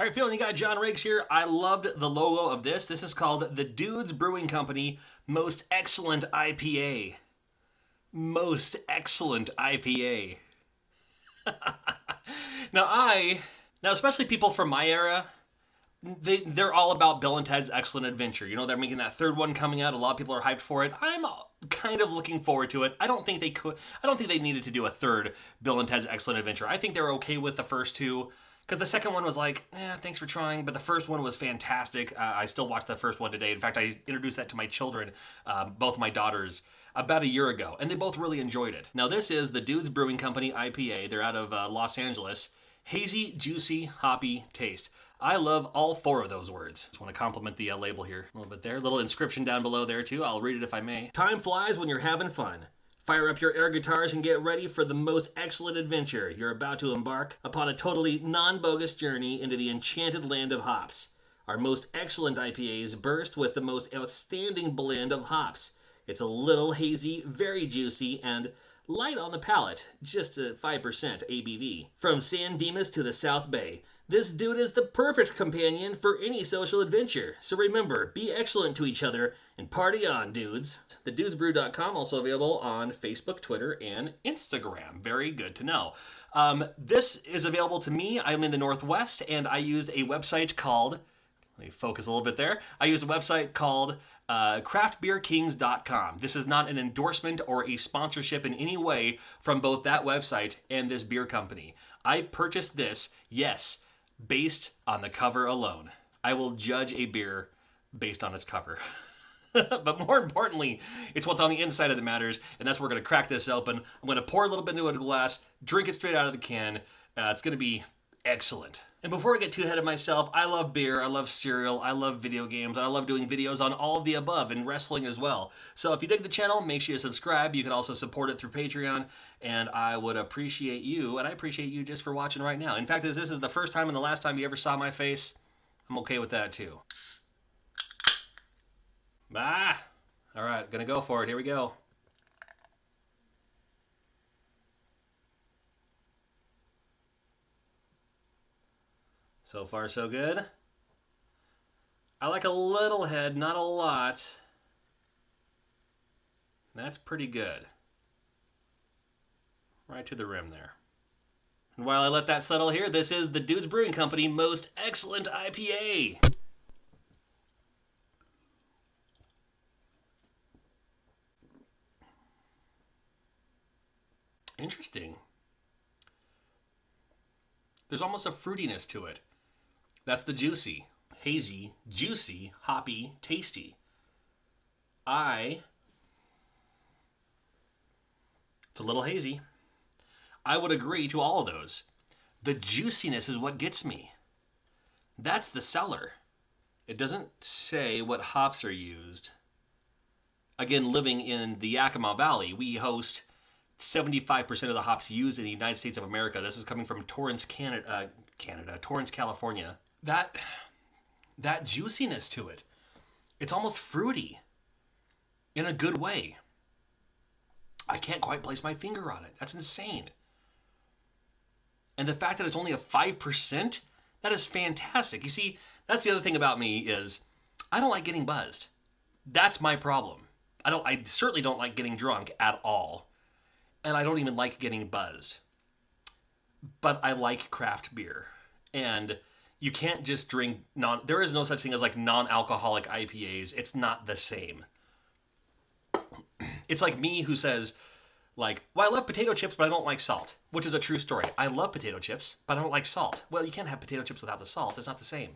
All right, feeling you got John Riggs here. I loved the logo of this. This is called the Dudes Brewing Company Most Excellent IPA. Most Excellent IPA. Now, especially people from my era, they're all about Bill and Ted's Excellent Adventure. You know, they're making that third one coming out. A lot of people are hyped for it. I'm kind of looking forward to it. I don't think they needed to do a third Bill and Ted's Excellent Adventure. I think they're okay with the first two. Because the second one was like, thanks for trying, but the first one was fantastic. I still watched the first one today. In fact, I introduced that to my children, both my daughters, about a year ago, and they both really enjoyed it. Now, this is the Dudes Brewing Company IPA. They're out of Los Angeles. Hazy, juicy, hoppy taste. I love all four of those words. Just want to compliment the label here a little bit there. Little inscription down below there, too. I'll read it if I may. Time flies when you're having fun. Fire up your air guitars and get ready for the most excellent adventure. You're about to embark upon a totally non-bogus journey into the enchanted land of hops. Our most excellent IPAs burst with the most outstanding blend of hops. It's a little hazy, very juicy, and light on the palate, just at 5% ABV. From San Dimas to the South Bay, this dude is the perfect companion for any social adventure. So remember, be excellent to each other and party on, dudes. TheDudesBrew.com, also available on Facebook, Twitter, and Instagram. Very good to know. This is available to me. I'm in the Northwest, and I used a website called, let me focus a little bit there. I used a website called craftbeerkings.com. This is not an endorsement or a sponsorship in any way from both that website and this beer company. I purchased this, yes, based on the cover alone. I will judge a beer based on its cover. But more importantly, it's what's on the inside that matters, and that's where we're going to crack this open. I'm going to pour a little bit into a glass, drink it straight out of the can. It's going to be excellent. And before I get too ahead of myself, I love beer, I love cereal, I love video games, and I love doing videos on all of the above, and wrestling as well. So if you dig the channel, make sure you subscribe. You can also support it through Patreon, and I would appreciate you, and I appreciate you just for watching right now. In fact, as this is the first time and the last time you ever saw my face, I'm okay with that too. All right, gonna go for it. Here we go. So far, so good. I like a little head, not a lot. That's pretty good. Right to the rim there. And while I let that settle here, this is the Dudes Brewing Company Most Excellent IPA. Interesting. There's almost a fruitiness to it. That's the juicy, hazy, juicy, hoppy, tasty. It's a little hazy. I would agree to all of those. The juiciness is what gets me. That's the seller. It doesn't say what hops are used. Again, living in the Yakima Valley, we host 75% of the hops used in the United States of America. This is coming from Torrance, Torrance, California. That juiciness to it. It's almost fruity in a good way. I can't quite place my finger on it. That's insane. And the fact that it's only a 5%, that is fantastic. You see, that's the other thing about me is I don't like getting buzzed. That's my problem. I certainly don't like getting drunk at all. And I don't even like getting buzzed. But I like craft beer. And you can't just drink there is no such thing as like non-alcoholic IPAs. It's not the same. It's like me who says, like, well, I love potato chips, but I don't like salt, which is a true story. I love potato chips, but I don't like salt. Well, you can't have potato chips without the salt. It's not the same.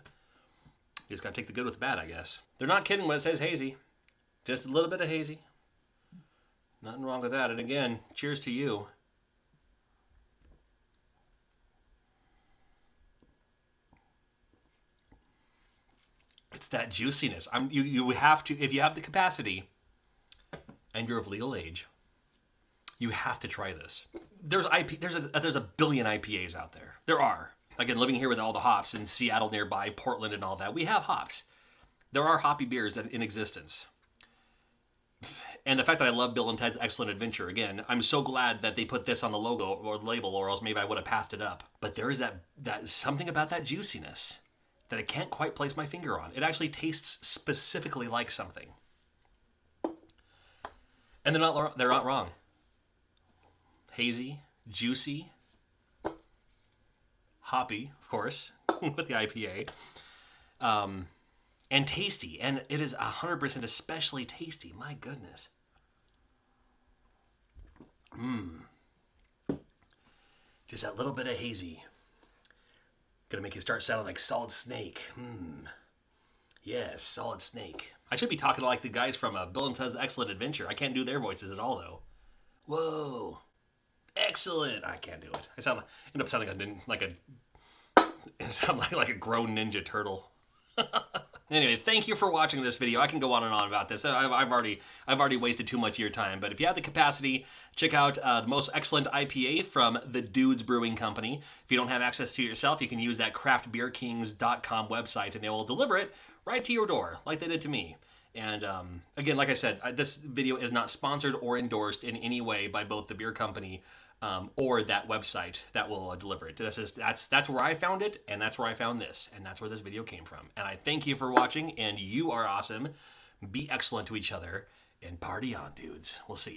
You just got to take the good with the bad, I guess. They're not kidding when it says hazy. Just a little bit of hazy. Nothing wrong with that. And again, cheers to you. It's that juiciness. You have to, if you have the capacity and you're of legal age, you have to try this. There's a billion IPAs out there. There are. Again, living here with all the hops in Seattle nearby, Portland and all that, we have hops. There are hoppy beers in existence. And the fact that I love Bill and Ted's Excellent Adventure, again, I'm so glad that they put this on the logo or the label, or else maybe I would have passed it up. But there is that something about that juiciness. that I can't quite place my finger on. It actually tastes specifically like something. And they're not wrong. Hazy, juicy, hoppy, of course, with the IPA, and tasty. And it is 100% especially tasty. My goodness. Just that little bit of hazy. Gonna make you start sounding like Solid Snake. Yes, Solid Snake. I should be talking like the guys from Bill and Ted's Excellent Adventure. I can't do their voices at all, though. Whoa. Excellent. I can't do it. I end up sounding like a grown Ninja Turtle. Anyway, thank you for watching this video. I can go on and on about this. I've already wasted too much of your time. But if you have the capacity, check out the most excellent IPA from the Dudes Brewing Company. If you don't have access to it yourself, you can use that craftbeerkings.com website, and they will deliver it right to your door, like they did to me. And again, like I said, this video is not sponsored or endorsed in any way by both the beer company or that website that will deliver it. That's where I found it, and that's where I found this, and that's where this video came from. And I thank you for watching, and you are awesome. Be excellent to each other, and party on, dudes. We'll see ya.